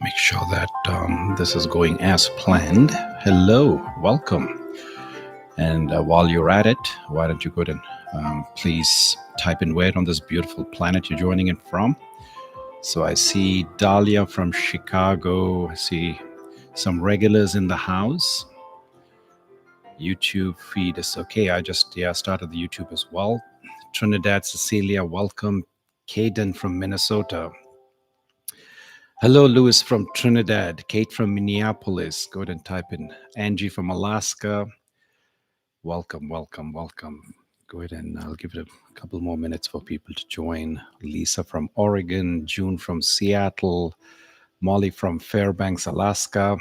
Make sure that this is going as planned. Hello, welcome. And while you're at it, why don't you go ahead and please type in where on this beautiful planet you're joining in from. So I see Dahlia from Chicago. I see some regulars in the house. YouTube feed is okay. I just started the YouTube as well. Trinidad, Cecilia, welcome. Caden from Minnesota. Hello, Louis from Trinidad. Kate from Minneapolis. Go ahead and type in Angie from Alaska. Welcome, welcome, welcome. Go ahead and I'll give it a couple more minutes for people to join. Lisa from Oregon, June from Seattle, Molly from Fairbanks, Alaska,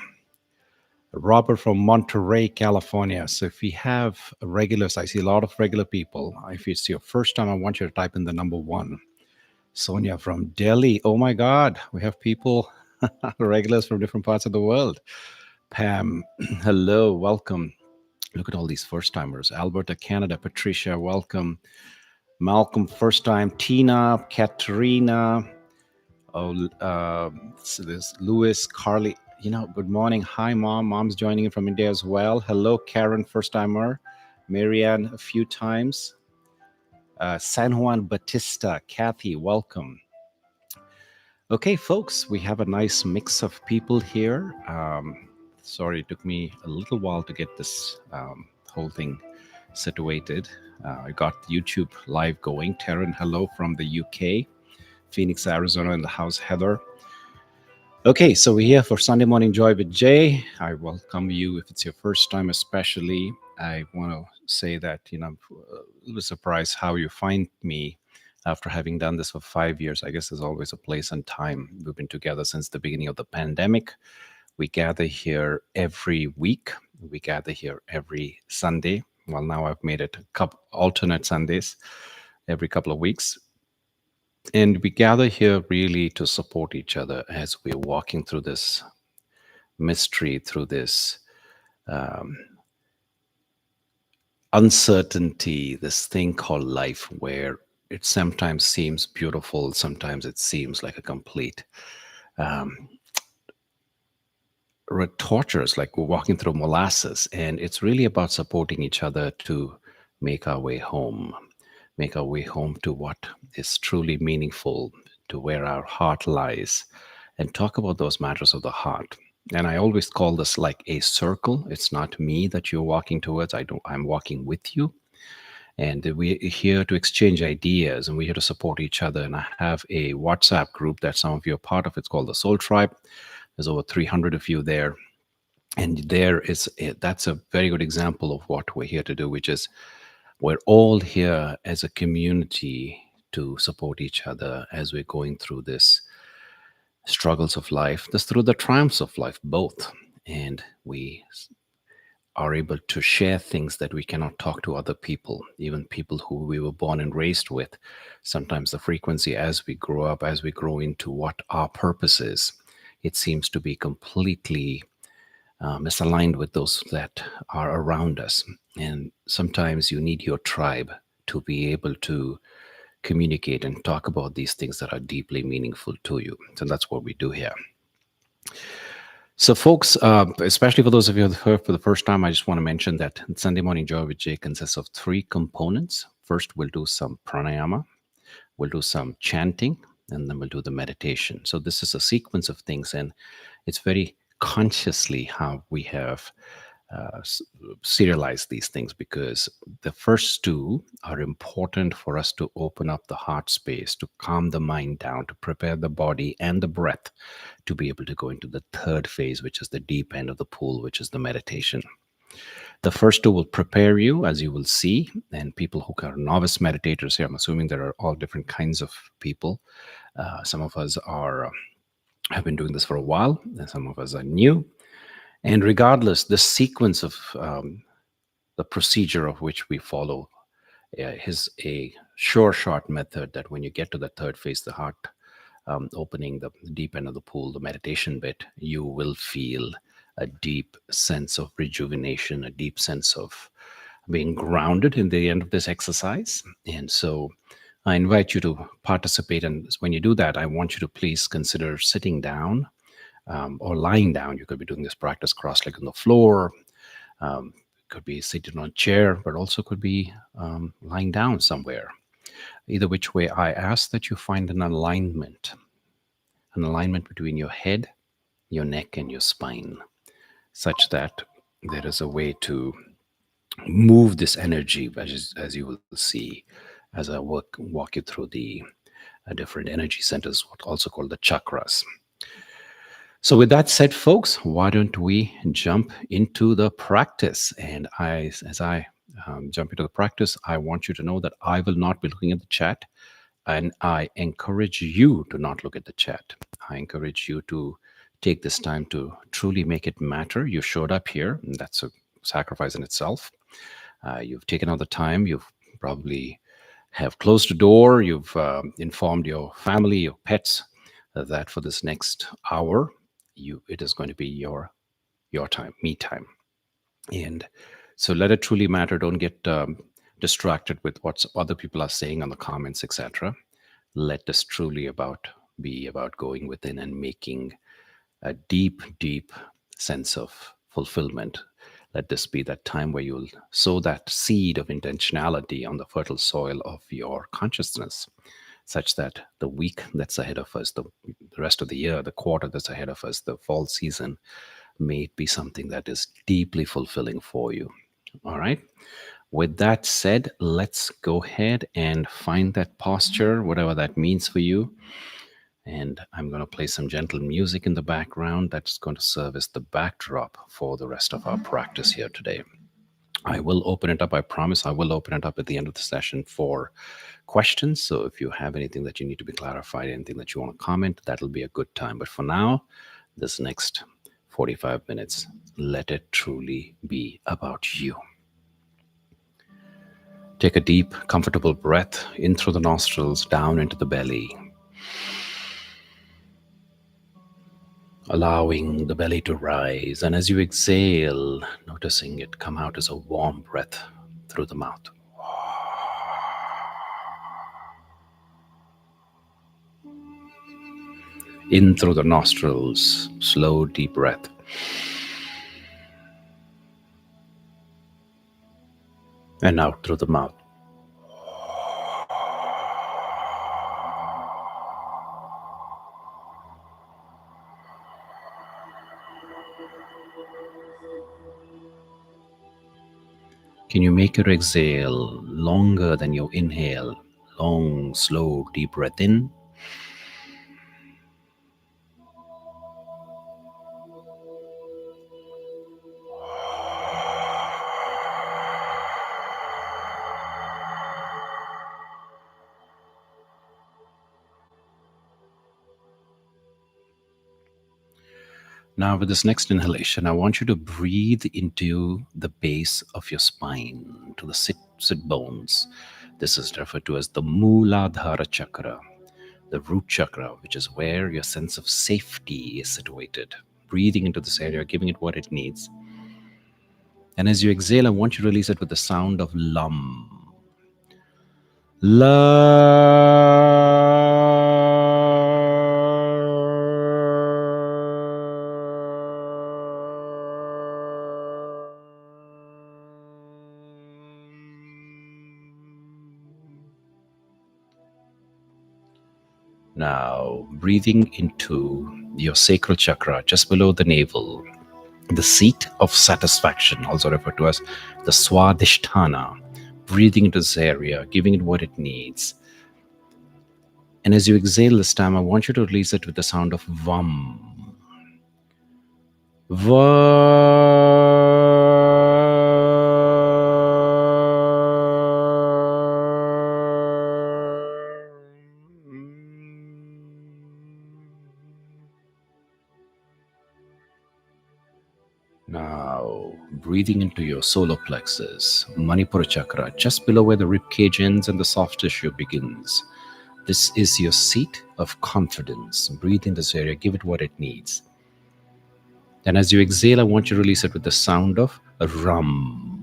Robert from Monterey, California. So if we have regulars, I see a lot of regular people. If it's your first time, I want you to type in the number 1. Sonia from Delhi. Oh my God, we have people, regulars from different parts of the world. Pam, hello, welcome. Look at all these first-timers. Alberta, Canada. Patricia, welcome. Malcolm, first time. Tina, Katrina. So there's Louis, Carly. Good morning. Hi, Mom. Mom's joining in from India as well. Hello, Karen, first-timer. Marianne, a few times. San Juan Batista. Kathy, welcome. Okay, folks, we have a nice mix of people here. Sorry, it took me a little while to get this whole thing situated. I got YouTube live going. Taryn, hello from the UK. Phoenix, Arizona in the house. Heather. Okay, so we're here for Sunday Morning Joy with Jay. I welcome you if it's your first time especially. I want to say that, I'm a little surprised how you find me after having done this for 5 years. I guess there's always a place and time. We've been together since the beginning of the pandemic. We gather here every week. We gather here every Sunday. Well, now I've made it a couple alternate Sundays every couple of weeks. And we gather here really to support each other as we're walking through this mystery, through this uncertainty, this thing called life, where it sometimes seems beautiful, sometimes it seems like a complete tortures, like we're walking through molasses. And it's really about supporting each other to make our way home to what is truly meaningful, to where our heart lies, and talk about those matters of the heart. And I always call this like a circle. It's not me that you're walking towards. I'm walking with you. And we're here to exchange ideas, and we're here to support each other. And I have a WhatsApp group that some of you are part of. It's called the Soul Tribe. There's over 300 of you there. And that's a very good example of what we're here to do, which is we're all here as a community to support each other as we're going through this struggles of life, through the triumphs of life, both. And we are able to share things that we cannot talk to other people, even people who we were born and raised with. Sometimes the frequency as we grow up, as we grow into what our purpose is, it seems to be completely misaligned with those that are around us. And sometimes you need your tribe to be able to communicate and talk about these things that are deeply meaningful to you. So that's what we do here. So folks, especially for those of you who have heard for the first time, I just want to mention that Sunday Morning Joy with Jay consists of 3 components. First, we'll do some pranayama, we'll do some chanting, and then we'll do the meditation. So this is a sequence of things, and it's very consciously how we have serialized these things, because the first 2 are important for us to open up the heart space, to calm the mind down, to prepare the body and the breath to be able to go into the 3rd phase, which is the deep end of the pool, which is the meditation. The first 2 will prepare you, as you will see, and people who are novice meditators here, I'm assuming there are all different kinds of people. Some of us have been doing this for a while, and some of us are new. And regardless, the sequence of the procedure of which we follow is a short method that when you get to the 3rd phase, the heart opening, the deep end of the pool, the meditation bit, you will feel a deep sense of rejuvenation, a deep sense of being grounded in the end of this exercise. And so I invite you to participate. And when you do that, I want you to please consider sitting down or lying down. You could be doing this practice cross-legged on the floor. Could be seated on a chair, but also could be lying down somewhere. Either which way, I ask that you find an alignment between your head, your neck, and your spine, such that there is a way to move this energy, as you will see as I walk you through the different energy centers, what also called the chakras. So, with that said, folks, why don't we jump into the practice? And as I jump into the practice, I want you to know that I will not be looking at the chat, and I encourage you to not look at the chat. I encourage you to take this time to truly make it matter. You showed up here, and that's a sacrifice in itself. You've taken all the time. You've probably have closed the door. You've informed your family, your pets, that for this next hour, it is going to be your time, me time, and so let it truly matter. Don't get distracted with what other people are saying on the comments, etc. Let this truly be about going within and making a deep, deep sense of fulfillment. Let this be that time where you'll sow that seed of intentionality on the fertile soil of your consciousness, such that the week that's ahead of us, the rest of the year, the quarter that's ahead of us, the fall season, may it be something that is deeply fulfilling for you. All right. With that said, let's go ahead and find that posture, whatever that means for you. And I'm going to play some gentle music in the background that's going to serve as the backdrop for the rest of our practice here today. I will open it up. I promise I will open it up at the end of the session for questions. So if you have anything that you need to be clarified, anything that you want to comment, that'll be a good time. But for now, this next 45 minutes, let it truly be about you. Take a deep, comfortable breath in through the nostrils, down into the belly, allowing the belly to rise. And as you exhale, noticing it come out as a warm breath through the mouth. In through the nostrils, slow, deep breath. And out through the mouth. Can you make your exhale longer than your inhale? Long, slow, deep breath in. Now, with this next inhalation, I want you to breathe into the base of your spine, to the sit bones. This is referred to as the Mooladhara chakra, the root chakra, which is where your sense of safety is situated. Breathing into this area, giving it what it needs. And as you exhale, I want you to release it with the sound of Lam. La. Now, breathing into your sacral chakra, just below the navel, the seat of satisfaction, also referred to as the Swadhisthana. Breathing into this area, giving it what it needs. And as you exhale this time, I want you to release it with the sound of Vam. Now, breathing into your solar plexus, Manipura chakra, just below where the rib cage ends and the soft tissue begins. This is your seat of confidence. Breathe in this area, give it what it needs. And as you exhale, I want you to release it with the sound of Ram.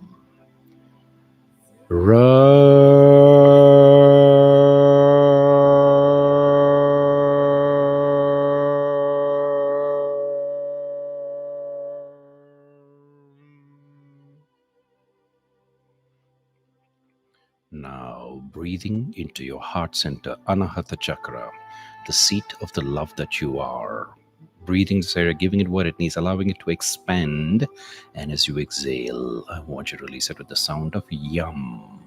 breathing into your heart center, Anahata Chakra, the seat of the love that you are. Breathing this area, giving it what it needs, allowing it to expand. And as you exhale, I want you to release it with the sound of yum.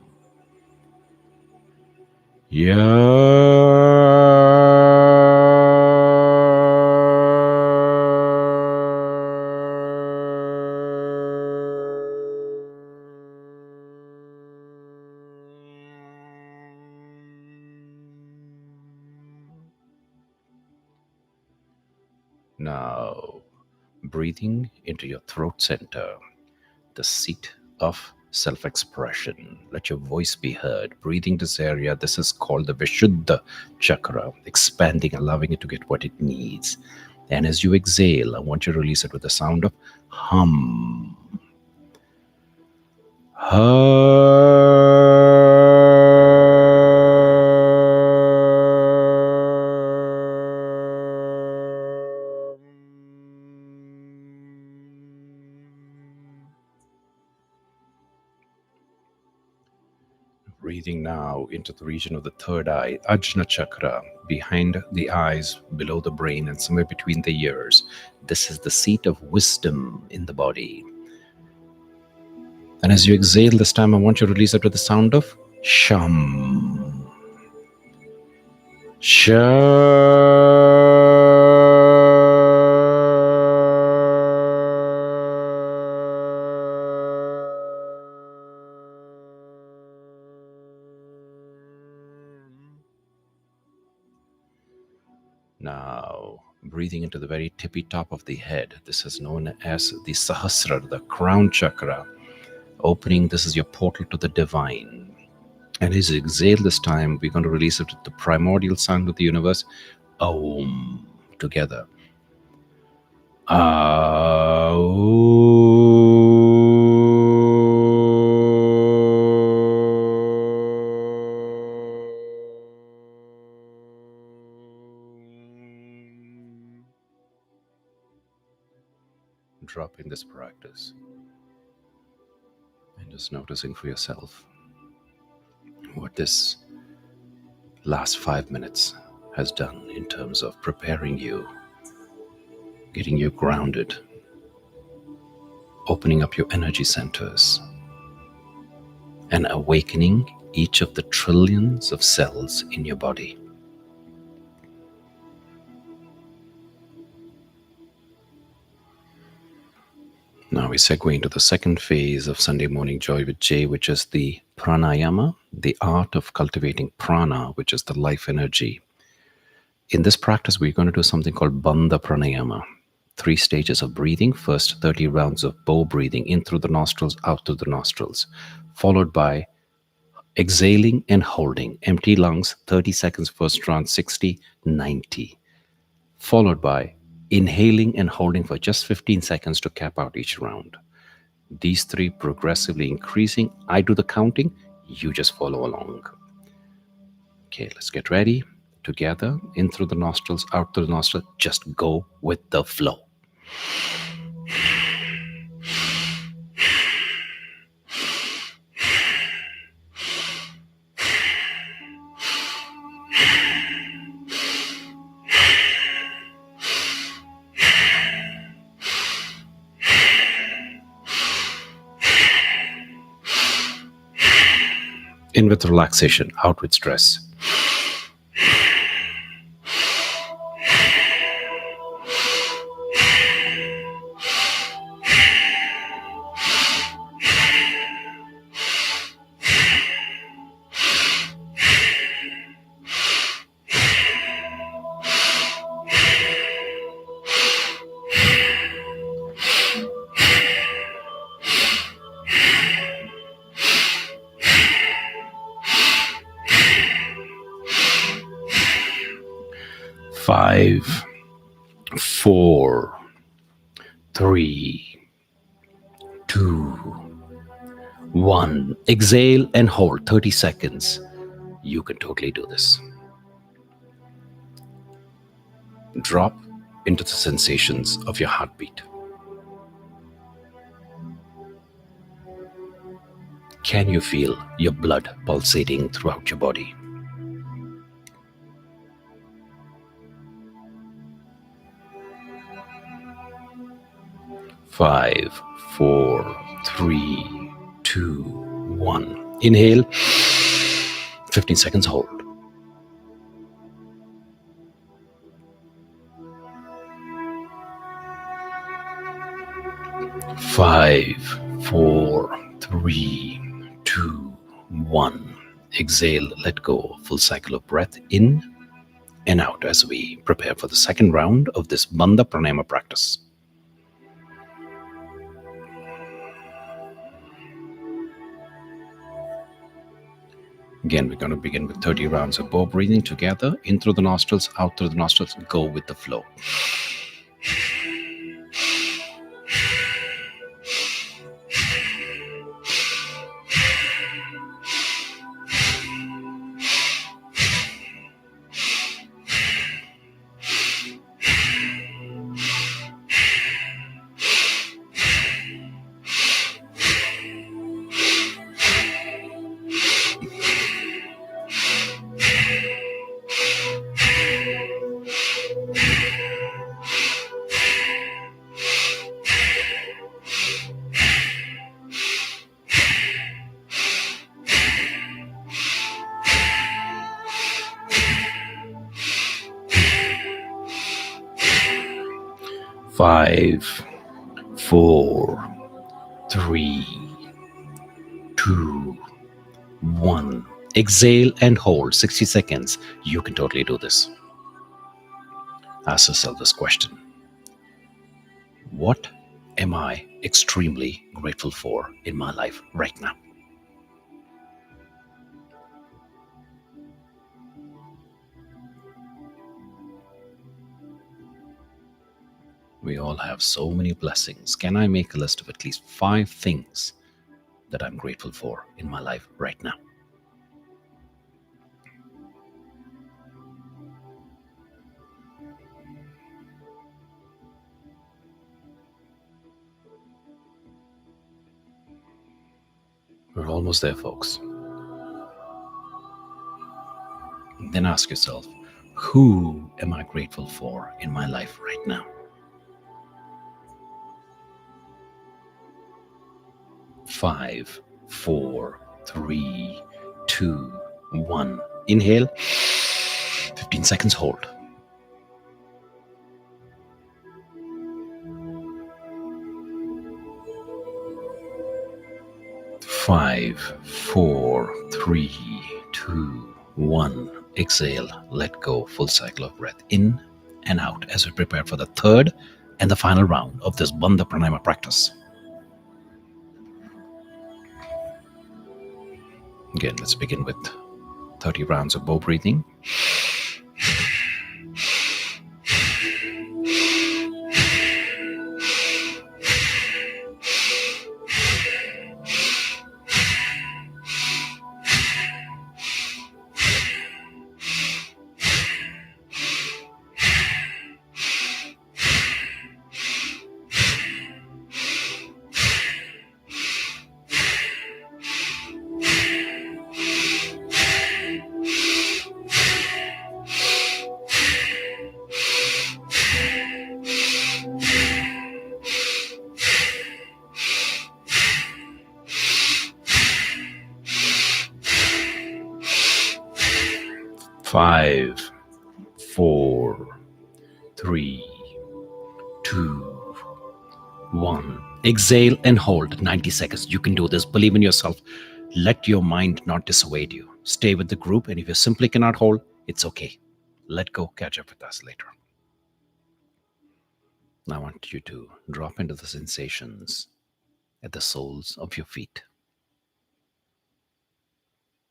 Now, breathing into your throat center, the seat of self-expression. Let your voice be heard. Breathing this area, this is called the Vishuddha chakra, expanding, allowing it to get what it needs. And as you exhale, I want you to release it with the sound of hum. Breathing now into the region of the third eye, Ajna Chakra, behind the eyes, below the brain, and somewhere between the ears. This is the seat of wisdom in the body. And as you exhale this time, I want you to release it with the sound of Sham. Now, breathing into the very tippy top of the head. This is known as the Sahasrara, the crown chakra. Opening, this is your portal to the divine. And as you exhale this time, we're going to release it with the primordial sound of the universe, Aum, together. Drop in this practice and just noticing for yourself what this last 5 minutes has done in terms of preparing you, getting you grounded, opening up your energy centers, and awakening each of the trillions of cells in your body. Now we segue into the second phase of Sunday Morning Joy with Jay, which is the pranayama, the art of cultivating prana, which is the life energy. In this practice, we're going to do something called bandha pranayama. 3 stages of breathing. First, 30 rounds of bow breathing, in through the nostrils, out through the nostrils, followed by exhaling and holding. Empty lungs, 30 seconds first round, 60, 90. Followed by inhaling and holding for just 15 seconds to cap out each round. These 3 progressively increasing. I do the counting, you just follow along. Okay, let's get ready. Together, in through the nostrils, out through the nostrils. Just go with the flow. In with relaxation, out with stress. Five, 4, 3, 2, 1. Exhale and hold 30 seconds. You can totally do this. Drop into the sensations of your heartbeat. Can you feel your blood pulsating throughout your body? 5, 4, 3, 2, 1. Inhale. 15 seconds hold. 5, 4, 3, 2, 1. Exhale, let go. Full cycle of breath in and out as we prepare for the second round of this Bandha Pranayama practice. Again, we're going to begin with 30 rounds of bow breathing together. In through the nostrils, out through the nostrils. Go with the flow. 5, 4, 3, 2, 1. Exhale and hold 60 seconds. You can totally do this. Ask yourself this question: what am I extremely grateful for in my life right now? We all have so many blessings. Can I make a list of at least 5 things that I'm grateful for in my life right now? We're almost there, folks. Then ask yourself, who am I grateful for in my life right now? 5, 4, 3, 2, 1. Inhale. 15 seconds hold. 5, 4, 3, 2, 1. Exhale, let go. Full cycle of breath in and out as we prepare for the third and the final round of this Bandha Pranayama practice. Again, let's begin with 30 rounds of bow breathing. 5, 4, 3, 2, 1. Exhale and hold 90 seconds. You can do this. Believe in yourself. Let your mind not dissuade you. Stay with the group, and if you simply cannot hold, it's okay. Let go. Catch up with us later. Now I want you to drop into the sensations at the soles of your feet.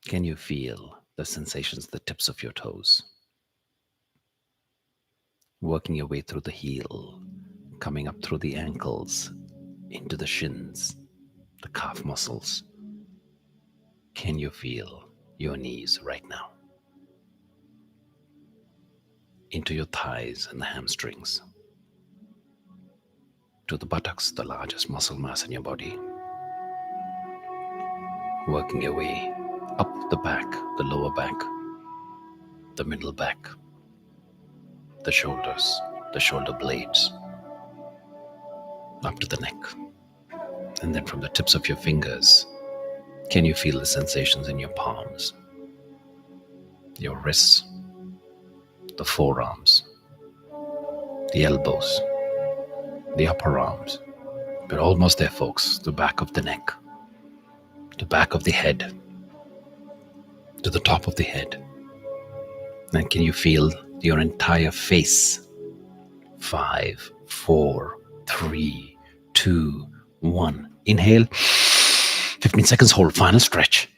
Can you feel the sensations at the tips of your toes? Working your way through the heel, coming up through the ankles, into the shins, the calf muscles. Can you feel your knees right now? Into your thighs and the hamstrings, to the buttocks, the largest muscle mass in your body. working your way up the back, the lower back, the middle back, the shoulders, the shoulder blades, up to the neck. And then from the tips of your fingers, can you feel the sensations in your palms, your wrists, the forearms, the elbows, the upper arms? We're almost there, folks. The back of the neck, the back of the head, to the top of the head. And can you feel your entire face? 5, 4, 3, 2, 1. Inhale. 15 seconds, hold. Final stretch.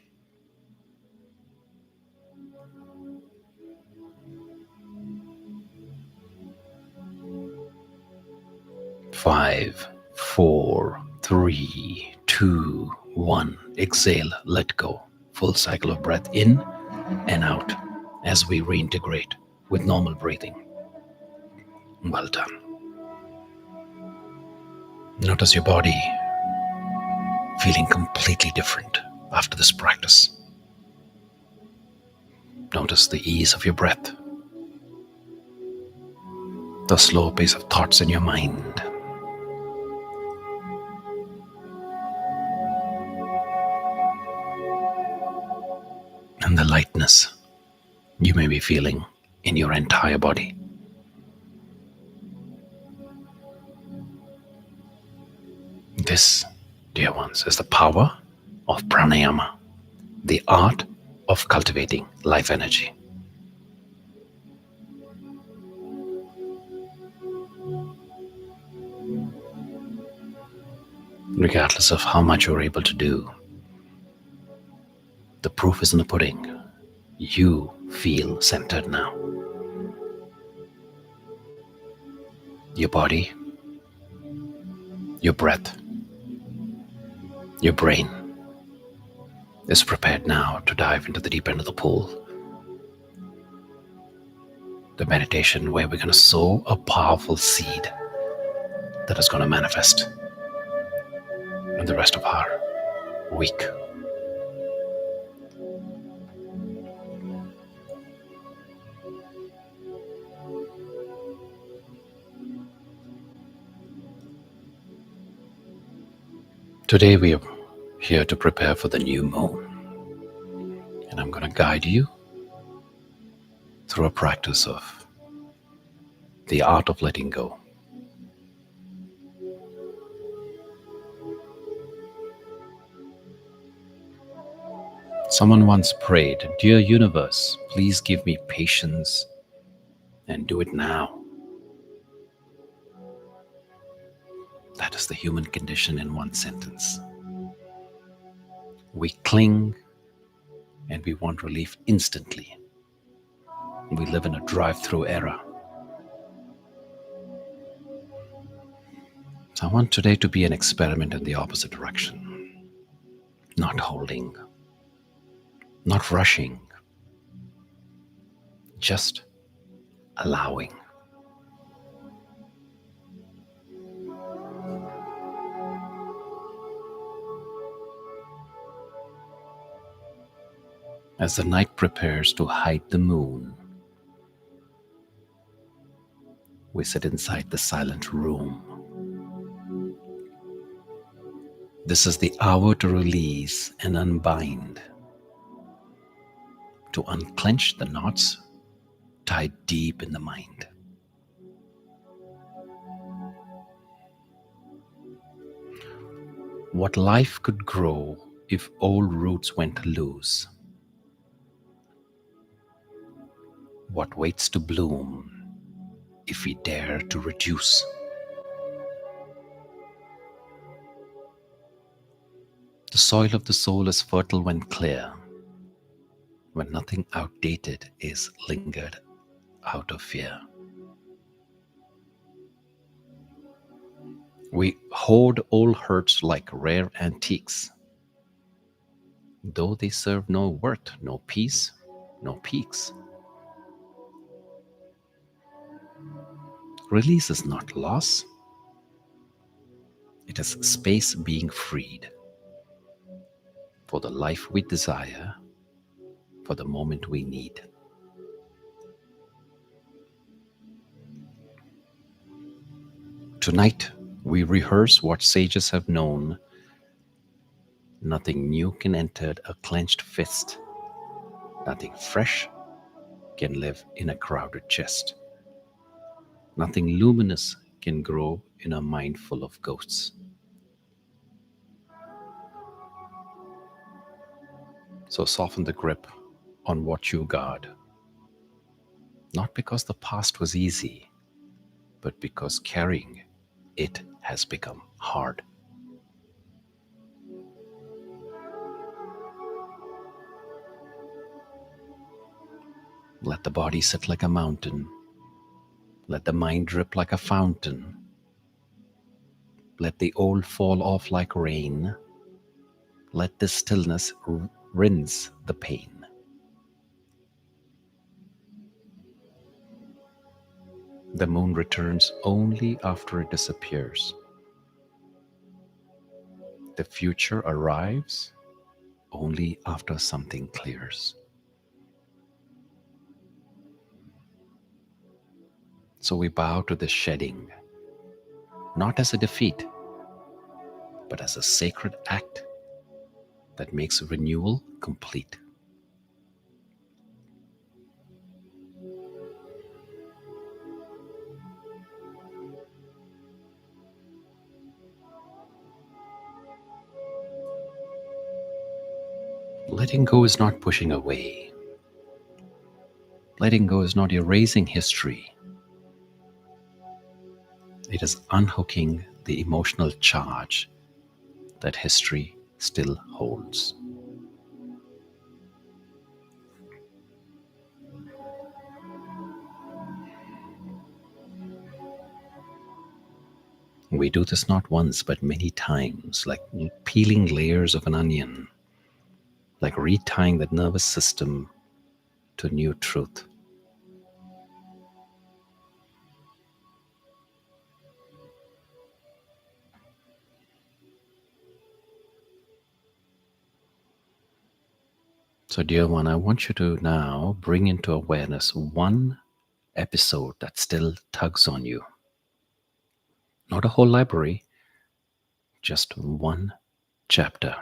5, 4, 3, 2, 1. Exhale, let go. Full cycle of breath in and out as we reintegrate with normal breathing. Well done. Notice your body feeling completely different after this practice. Notice the ease of your breath, the slow pace of thoughts in your mind, and the lightness you may be feeling in your entire body. This, dear ones, is the power of pranayama, the art of cultivating life energy. Regardless of how much you're able to do, the proof is in the pudding. You feel centered now. Your body, your breath, your brain is prepared now to dive into the deep end of the pool. The meditation where we're going to sow a powerful seed that is going to manifest in the rest of our week. Today we are here to prepare for the new moon, and I'm going to guide you through a practice of the art of letting go. Someone once prayed, "Dear universe, please give me patience and do it now." That is the human condition in one sentence. We cling and we want relief instantly. We live in a drive-through era. So I want today to be an experiment in the opposite direction. Not holding, not rushing, just allowing. As the night prepares to hide the moon, we sit inside the silent room. This is the hour to release and unbind, to unclench the knots tied deep in the mind. What life could grow if old roots went loose? What waits to bloom if we dare to reduce? The soil of the soul is fertile when clear, when nothing outdated is lingered out of fear. We hoard old hurts like rare antiques, though they serve no worth, no peace, no peaks. Release is not loss, it is space being freed. for the life we desire, for the moment we need. Tonight, we rehearse what sages have known. Nothing new can enter a clenched fist. Nothing fresh can live in a crowded chest. Nothing luminous can grow in a mind full of ghosts. So soften the grip on what you guard, not because the past was easy, but because carrying it has become hard. Let the body sit like a mountain. Let the mind drip like a fountain. Let the old fall off like rain. Let the stillness rinse the pain. The moon returns only after it disappears. The future arrives only after something clears. So we bow to the shedding, not as a defeat, but as a sacred act that makes renewal complete. Letting go is not pushing away. Letting go is not erasing history. It is unhooking the emotional charge that history still holds. We do this not once, but many times, like peeling layers of an onion, like retying the nervous system to new truth. So, dear one, I want you to now bring into awareness one episode that still tugs on you. Not a whole library, just one chapter.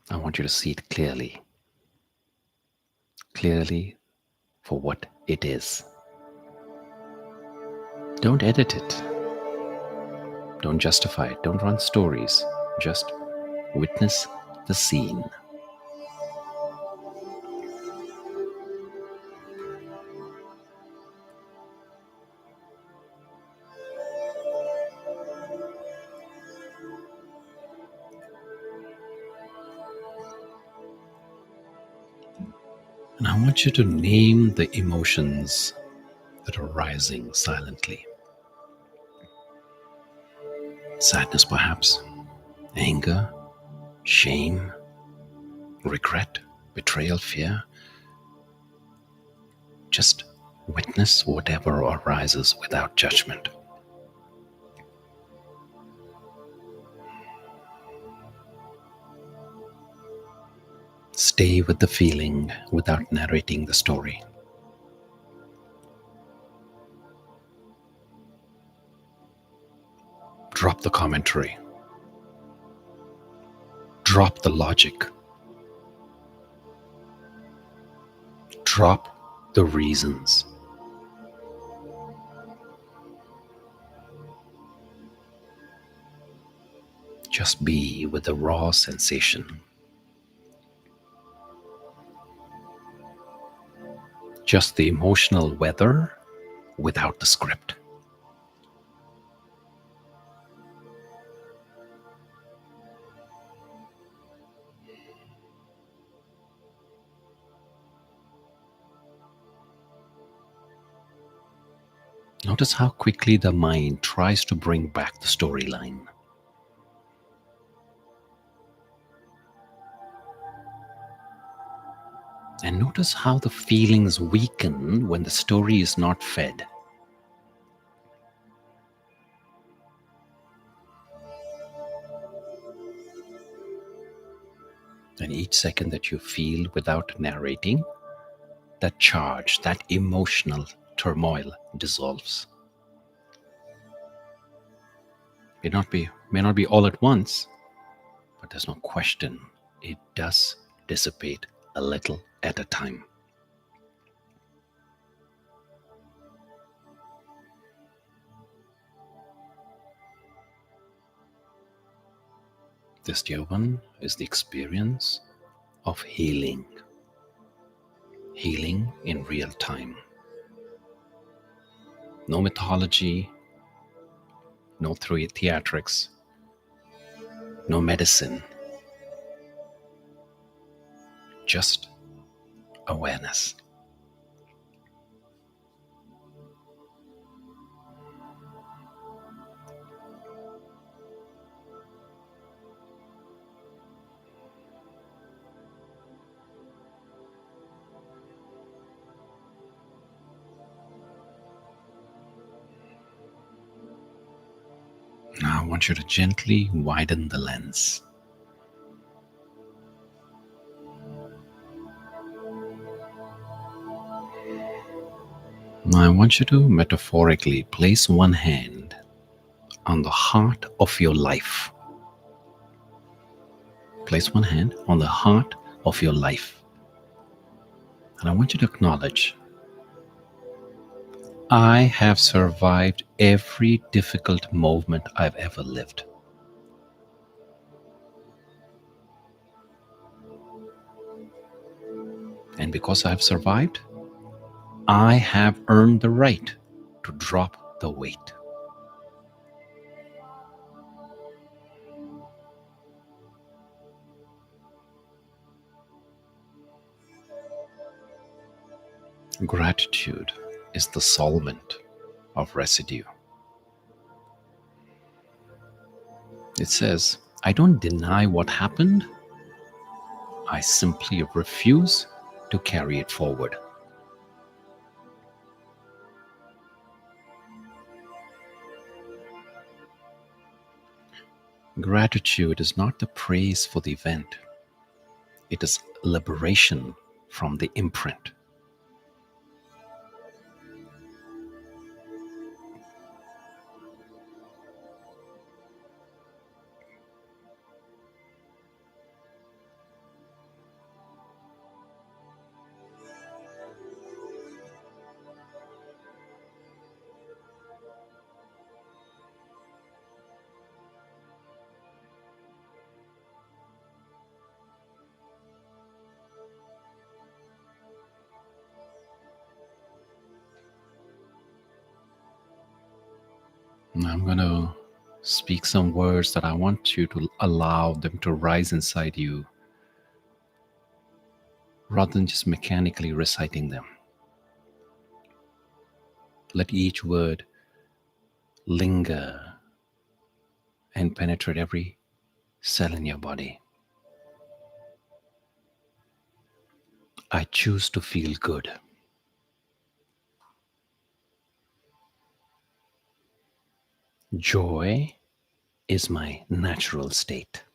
I want you to see it clearly. Clearly for what it is. Don't edit it. Don't justify it. Don't run stories. Just witness the scene. And I want you to name the emotions that are rising silently. Sadness, perhaps. Anger, shame, regret, betrayal, fear. Just witness whatever arises without judgment. Stay with the feeling without narrating the story. Drop the commentary. Drop the logic. Drop the reasons. Just be with the raw sensation. Just the emotional weather without the script. Notice how quickly the mind tries to bring back the storyline. And notice how the feelings weaken when the story is not fed. And each second that you feel without narrating, that charge, that emotional turmoil dissolves. May not be all at once, but there's no question it does dissipate a little at a time. This dear one is the experience of healing. Healing in real time. No mythology, no theatrics, no medicine, just awareness. Now I want you to gently widen the lens. Now I want you to metaphorically place one hand on the heart of your life. Place one hand on the heart of your life. And I want you to acknowledge, I have survived every difficult moment I've ever lived. And because I've survived, I have earned the right to drop the weight. Gratitude is the solvent of residue. It says, I don't deny what happened, I simply refuse to carry it forward. Gratitude is not the praise for the event, it is liberation from the imprint. And I'm going to speak some words that I want you to allow them to rise inside you rather than just mechanically reciting them. Let each word linger and penetrate every cell in your body. I choose to feel good. Joy is my natural state.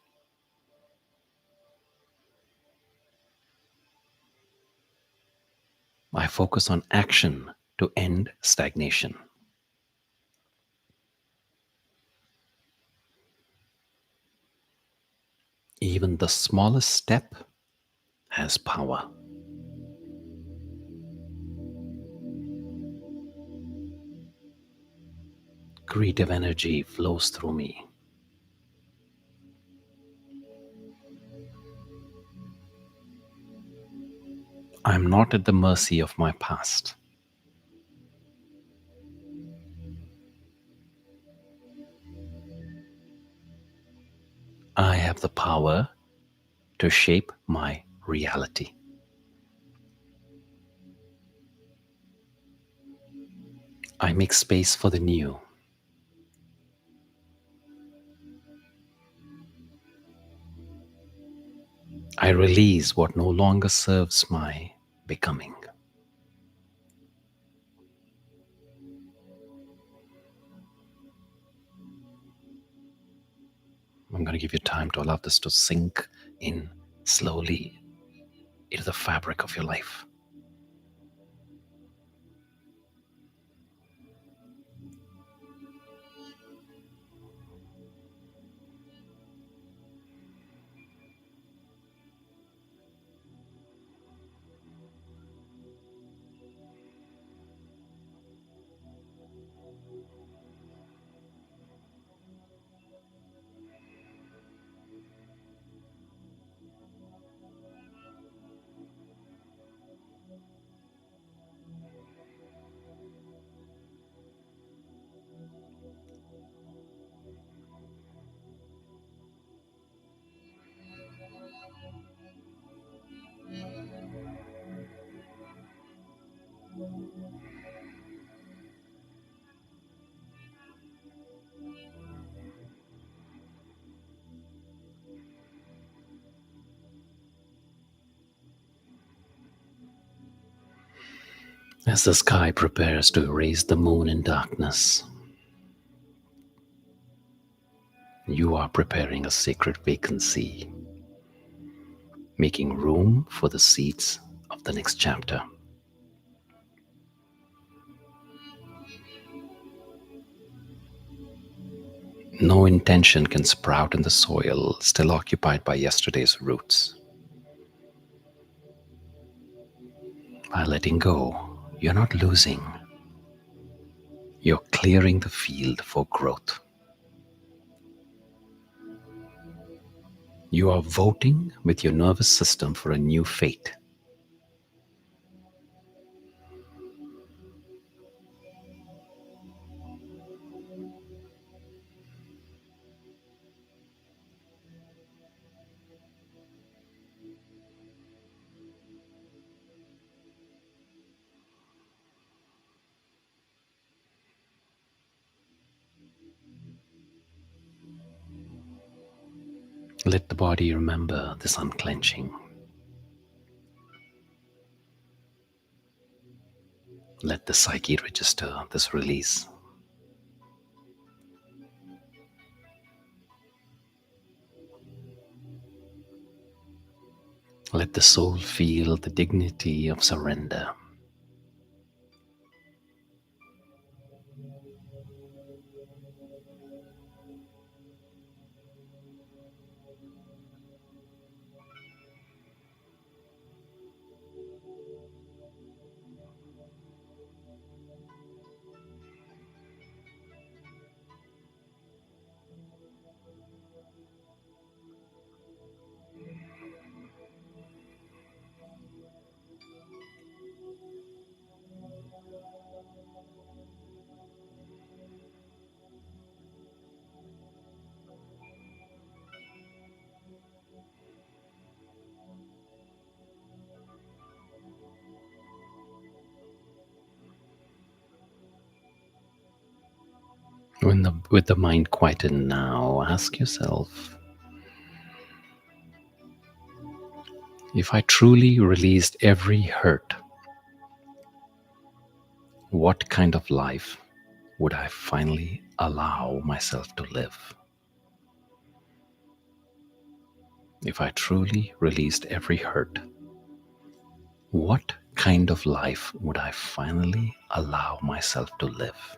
I focus on action to end stagnation. Even the smallest step has power. Creative energy flows through me. I'm not at the mercy of my past. I have the power to shape my reality. I make space for the new. I release what no longer serves my becoming. I'm going to give you time to allow this to sink in slowly into the fabric of your life. As the sky prepares to erase the moon in darkness, you are preparing a sacred vacancy, making room for the seeds of the next chapter. No intention can sprout in the soil still occupied by yesterday's roots. By letting go, you're not losing, you're clearing the field for growth. You are voting with your nervous system for a new fate. Let the body remember this unclenching. Let the psyche register this release. Let the soul feel the dignity of surrender. With the mind quietened now, ask yourself, if I truly released every hurt, what kind of life would I finally allow myself to live? If I truly released every hurt, what kind of life would I finally allow myself to live?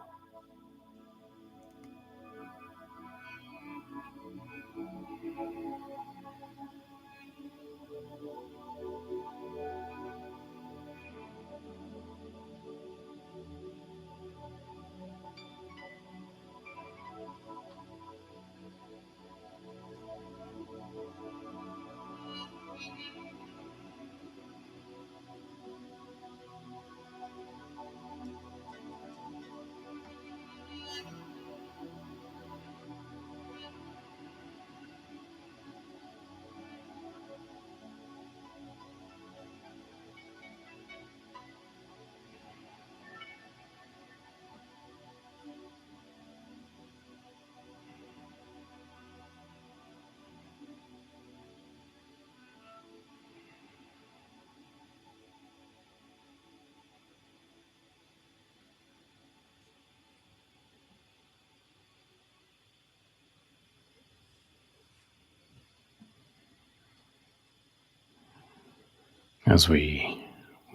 As we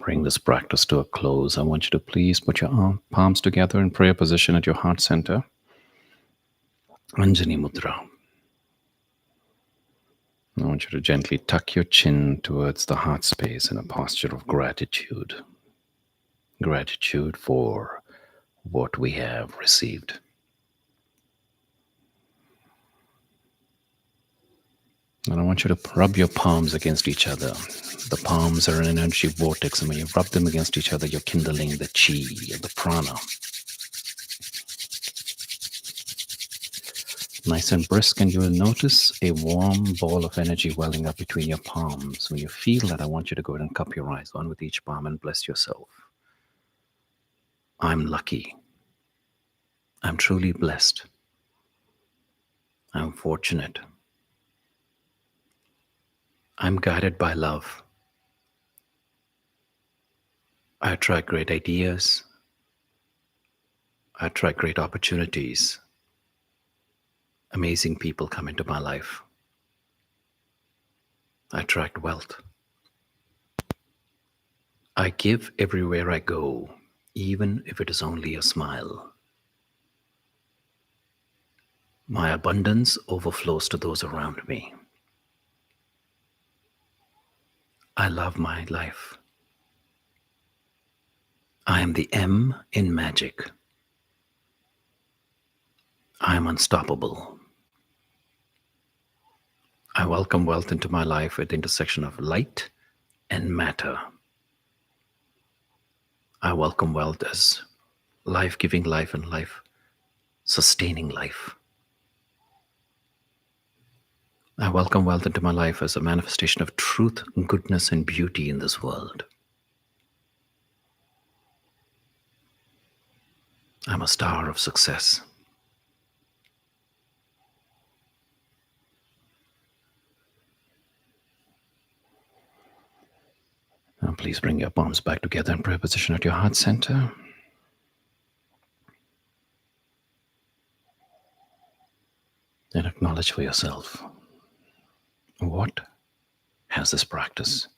bring this practice to a close, I want you to please put your palms together in prayer position at your heart center. Anjani Mudra. I want you to gently tuck your chin towards the heart space in a posture of gratitude. Gratitude for what we have received. And I want you to rub your palms against each other. The palms are an energy vortex, and when you rub them against each other, you're kindling the chi, the prana. Nice and brisk, and you will notice a warm ball of energy welling up between your palms. When you feel that, I want you to go ahead and cup your eyes, one with each palm, and bless yourself. I'm lucky. I'm truly blessed. I'm fortunate. I'm guided by love. I attract great ideas. I attract great opportunities. Amazing people come into my life. I attract wealth. I give everywhere I go, even if it is only a smile. My abundance overflows to those around me. I love my life. I am the M in magic. I am unstoppable. I welcome wealth into my life at the intersection of light and matter. I welcome wealth as life-giving life and life-sustaining life. I welcome wealth into my life as a manifestation of truth, goodness, and beauty in this world. I'm a star of success. Now please bring your palms back together in prayer position at your heart center. And acknowledge for yourself, what has this practice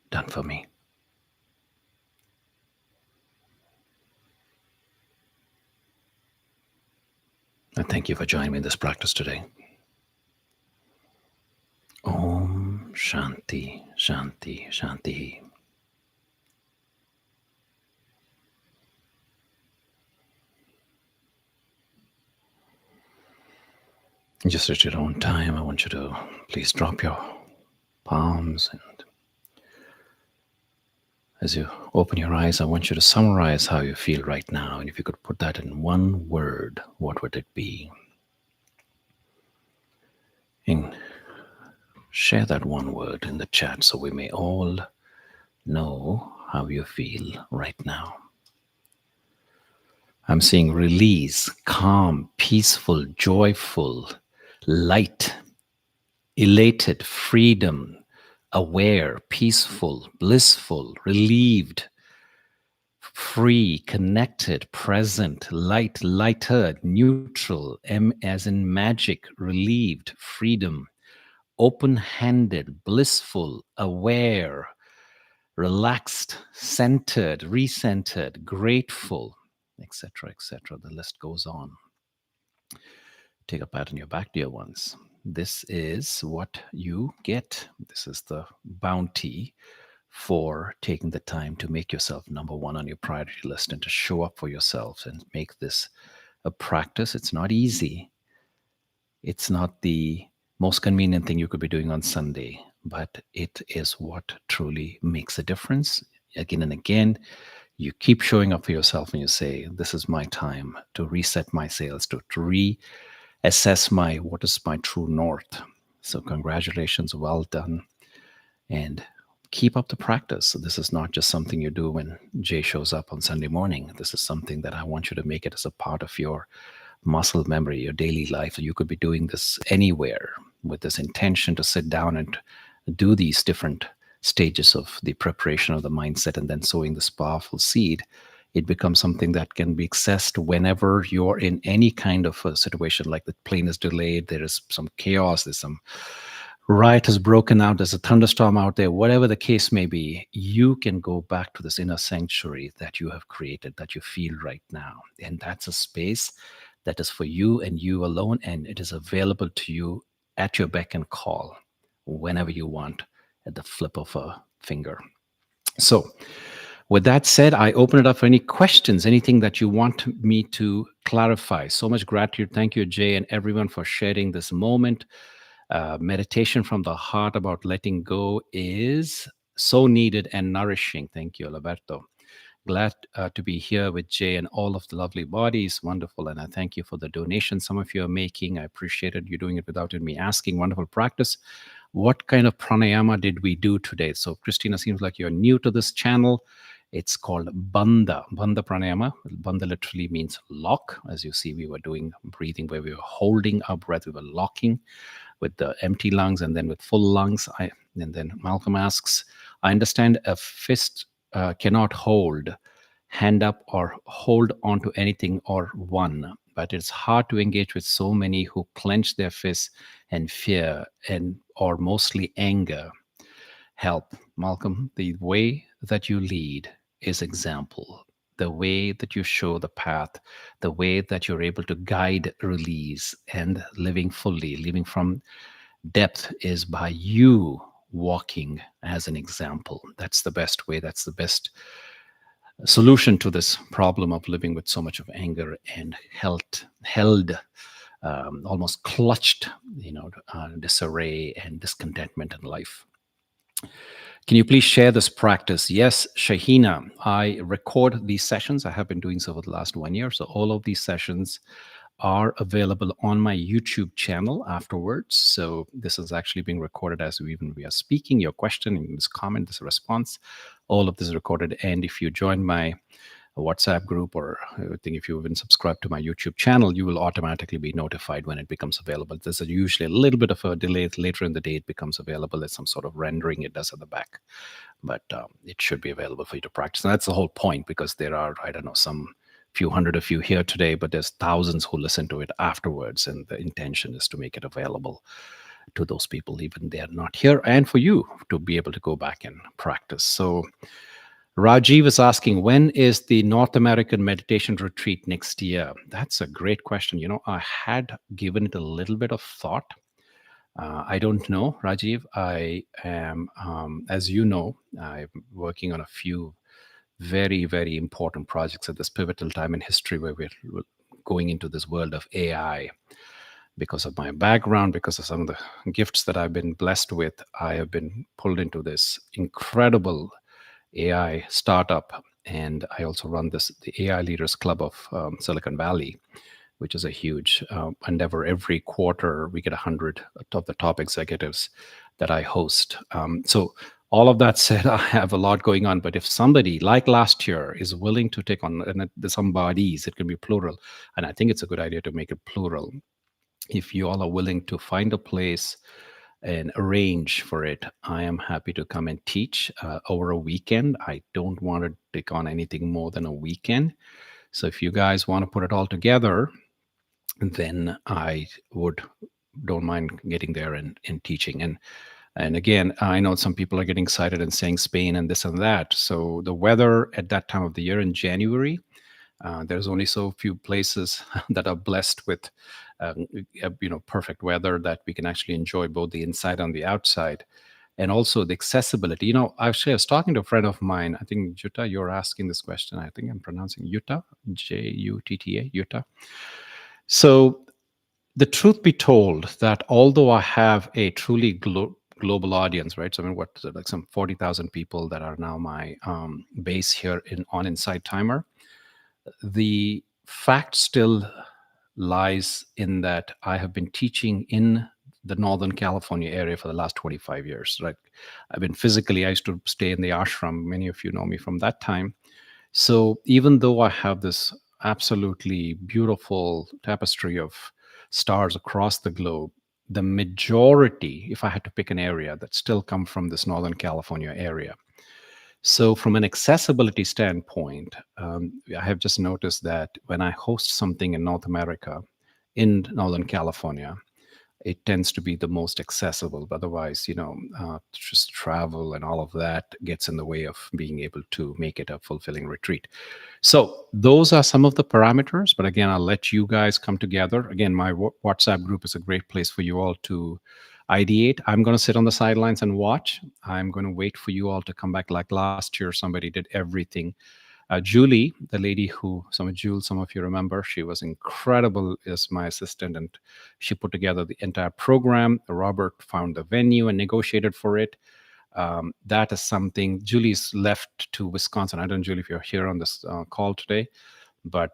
done for me? And thank you for joining me in this practice today. Om Shanti, Shanti, Shanti. Just at your own time, I want you to please drop your palms, and as you open your eyes, I want you to summarize how you feel right now. And if you could put that in one word, what would it be? And share that one word in the chat so we may all know how you feel right now. I'm seeing release, calm, peaceful, joyful, light, elated, freedom, aware, peaceful, blissful, relieved, free, connected, present, light, lighter, neutral, M as in magic, relieved, freedom, open-handed, blissful, aware, relaxed, centered, recentered, grateful, etc., etc. The list goes on. Take a pat on your back, dear ones. This is what you get. This is the bounty for taking the time to make yourself number one on your priority list and to show up for yourselves and make this a practice. It's not easy. It's not the most convenient thing you could be doing on Sunday, but it is what truly makes a difference. Again and again, you keep showing up for yourself and you say, this is my time to reset my sails, to reassess what is my true north. So congratulations, well done. And keep up the practice. So this is not just something you do when Jay shows up on Sunday morning. This is something that I want you to make it as a part of your muscle memory, your daily life. You could be doing this anywhere with this intention to sit down and do these different stages of the preparation of the mindset and then sowing this powerful seed. It becomes something that can be accessed whenever you're in any kind of a situation, like the plane is delayed, there is some chaos, there's some riot has broken out, there's a thunderstorm out there, whatever the case may be, you can go back to this inner sanctuary that you have created, that you feel right now. And that's a space that is for you and you alone, and it is available to you at your beck and call whenever you want, at the flip of a finger. So, with that said, I open it up for any questions, anything that you want me to clarify. So much gratitude. Thank you, Jay, and everyone for sharing this moment. Meditation from the heart about letting go is so needed and nourishing. Thank you, Alberto. Glad to be here with Jay and all of the lovely bodies. Wonderful. And I thank you for the donation some of you are making. I appreciate it. You're doing it without me asking. Wonderful practice. What kind of pranayama did we do today? So, Christina, seems like you're new to this channel. It's called Bandha. Bandha pranayama. Bandha literally means lock. As you see, we were doing breathing where we were holding our breath. We were locking with the empty lungs and then with full lungs. And then Malcolm asks, I understand a fist cannot hold, hand up, or hold onto anything or one, but it's hard to engage with so many who clench their fists and fear and or mostly anger. Help, Malcolm. The way that you lead is example. The way that you show the path, the way that you're able to guide release and living fully, living from depth is by you walking as an example. That's the best way. That's the best solution to this problem of living with so much of anger and held, almost clutched, disarray and discontentment in life. Can you please share this practice? Yes, Shahina, I record these sessions. I have been doing so for the last 1 year. So all of these sessions are available on my YouTube channel afterwards. So this is actually being recorded as we are speaking. Your question, this comment, this response, all of this is recorded. And if you join my WhatsApp group, or I think if you've been subscribed to my YouTube channel, you will automatically be notified when it becomes available. There's usually a little bit of a delay. Later in the day, it becomes available. There's some sort of rendering it does at the back, but it should be available for you to practice. And that's the whole point, because there are, I don't know, some few hundred of you here today, but there's thousands who listen to it afterwards. And the intention is to make it available to those people, even they're not here, and for you to be able to go back and practice. So Rajiv is asking, when is the North American meditation retreat next year? That's a great question. I had given it a little bit of thought. I don't know, Rajiv. I am, as you know, I'm working on a few very, very important projects at this pivotal time in history where we're going into this world of AI. Because of my background, because of some of the gifts that I've been blessed with, I have been pulled into this incredible AI startup. And I also run the AI Leaders Club of Silicon Valley, which is a huge endeavor. Every quarter, we get 100 of the top executives that I host. So all of that said, I have a lot going on. But if somebody, like last year, is willing to take on, and there's some bodies, it can be plural. And I think it's a good idea to make it plural. If you all are willing to find a place and arrange for it, I am happy to come and teach over a weekend. I don't want to take on anything more than a weekend. So if you guys want to put it all together, then I don't mind getting there and teaching. And again, I know some people are getting excited and saying Spain and this and that. So the weather at that time of the year in January, there's only so few places that are blessed with, perfect weather that we can actually enjoy both the inside and the outside, and also the accessibility. Actually, I was talking to a friend of mine. I think Jutta, you're asking this question. I think I'm pronouncing Jutta, Jutta, Jutta. So the truth be told, that although I have a truly global audience, right? So I mean, what is it, like some 40,000 people that are now my base here on Inside Timer. The fact still lies in that I have been teaching in the Northern California area for the last 25 years, right? I used to stay in the ashram. Many of you know me from that time. So even though I have this absolutely beautiful tapestry of stars across the globe, the majority, if I had to pick an area, that still come from this Northern California area. So from an accessibility standpoint, I have just noticed that when I host something in North America, in Northern California, it tends to be the most accessible. But otherwise, just travel and all of that gets in the way of being able to make it a fulfilling retreat. So those are some of the parameters. But again, I'll let you guys come together. Again, my WhatsApp group is a great place for you all to ideate. I'm going to sit on the sidelines and watch. I'm going to wait for you all to come back. Like last year, somebody did everything. Julie, the lady who, some of you remember, she was incredible as my assistant, and she put together the entire program. Robert found the venue and negotiated for it. That is something. Julie's left to Wisconsin. I don't know, Julie, if you're here on this call today, but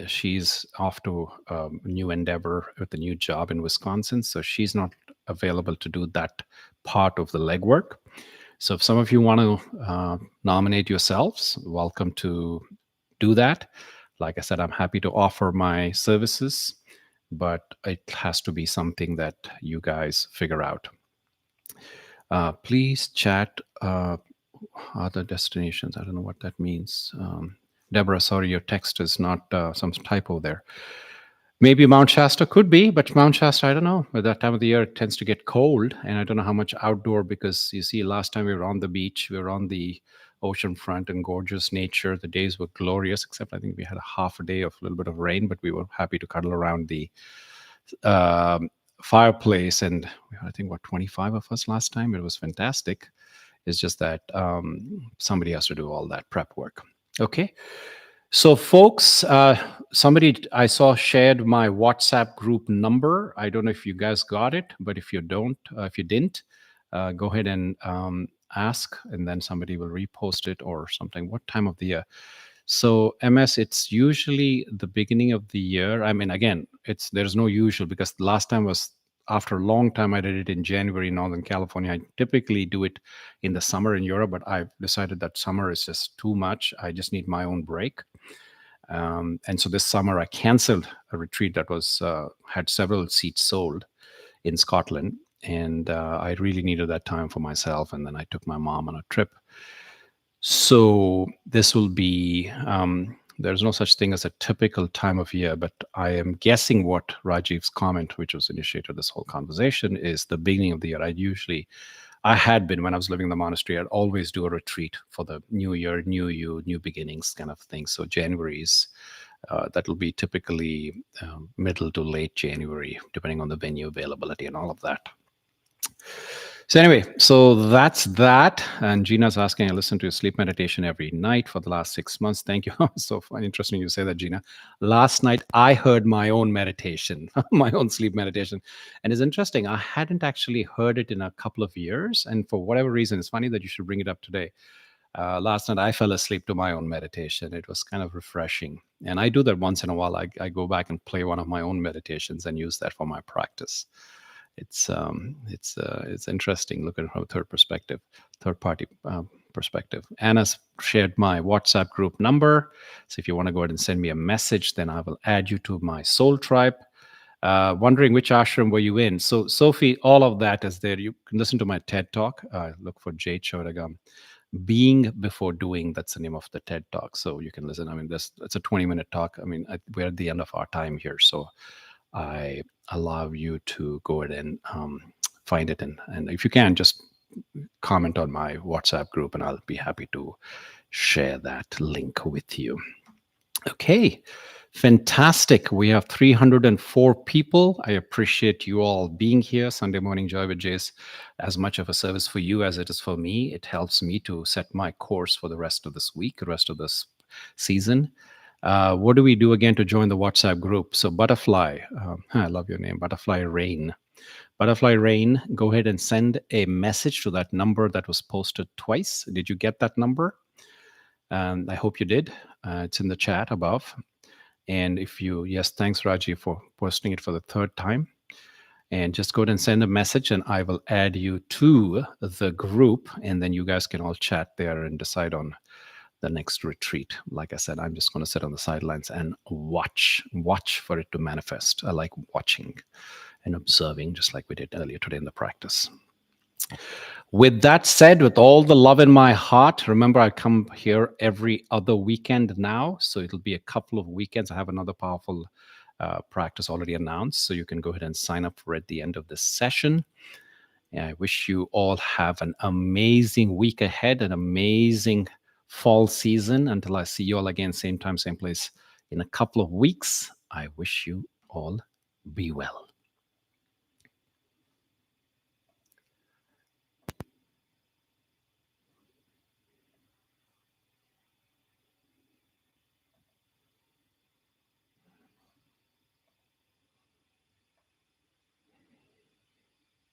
she's off to a new endeavor with a new job in Wisconsin. So she's not available to do that part of the legwork. So if some of you want to nominate yourselves, welcome to do that. Like I said, I'm happy to offer my services, but it has to be something that you guys figure out. Please chat other destinations. I don't know what that means. Deborah, sorry, your text is not some typo there. Maybe Mount Shasta could be, but Mount Shasta, I don't know. At that time of the year, it tends to get cold, and I don't know how much outdoor, because you see, last time we were on the beach, we were on the ocean front and gorgeous nature. The days were glorious, except I think we had a half a day of a little bit of rain, but we were happy to cuddle around the fireplace. And I think, 25 of us last time. It was fantastic. It's just that somebody has to do all that prep work. Okay. So, folks, somebody I saw shared my WhatsApp group number. I don't know if you guys got it, but if you didn't, go ahead and ask, and then somebody will repost it or something. What time of the year? So, MS, it's usually the beginning of the year. I mean, again, there's no usual, because the last time was after a long time. I did it in January in Northern California. I typically do it in the summer in Europe, but I've decided that summer is just too much. I just need my own break. And so this summer I canceled a retreat that was had several seats sold in Scotland, and I really needed that time for myself. And then I took my mom on a trip. So this will be, there's no such thing as a typical time of year, but I am guessing what Rajiv's comment, which was initiated this whole conversation, is the beginning of the year. I had been, when I was living in the monastery, I'd always do a retreat for the new year, new you, new beginnings kind of thing. So January's, that'll be typically middle to late January, depending on the venue availability and all of that. So anyway, so that's that. And Gina's asking, I listen to your sleep meditation every night for the last 6 months. Thank you. So interesting you say that, Gina. Last night, I heard my own meditation, my own sleep meditation. And it's interesting. I hadn't actually heard it in a couple of years. And for whatever reason, it's funny that you should bring it up today. Last night, I fell asleep to my own meditation. It was kind of refreshing. And I do that once in a while. I go back and play one of my own meditations and use that for my practice. It's interesting looking from a third party perspective. Anna's shared my WhatsApp group number. So if you want to go ahead and send me a message, then I will add you to my soul tribe. Wondering which ashram were you in? So Sophie, all of that is there. You can listen to my TED talk. Look for Jade Chodagam. Being Before Doing, that's the name of the TED talk. So you can listen. I mean, it's a 20-minute talk. I mean, we're at the end of our time here. So I allow you to go ahead and find it. And if you can, just comment on my WhatsApp group, and I'll be happy to share that link with you. Okay, fantastic. We have 304 people. I appreciate you all being here. Sunday Morning Joy with Jay is as much of a service for you as it is for me. It helps me to set my course for the rest of this week, the rest of this season. What do we do again to join the WhatsApp group? So Butterfly, I love your name, Butterfly Rain. Butterfly Rain, go ahead and send a message to that number that was posted twice. Did you get that number? I hope you did. It's in the chat above. And if you, yes, thanks Raji for posting it for the third time. And just go ahead and send a message, and I will add you to the group. And then you guys can all chat there and decide on the next retreat. Like I said, I'm just going to sit on the sidelines and watch for it to manifest. I like watching and observing, just like we did earlier today in the practice. With that said, with all the love in my heart, remember I come here every other weekend now. So it'll be a couple of weekends. I have another powerful practice already announced, so you can go ahead and sign up for it at the end of this session. And I wish you all have an amazing week ahead, an amazing fall season. Until I see you all again, same time, same place in a couple of weeks, I wish you all be well.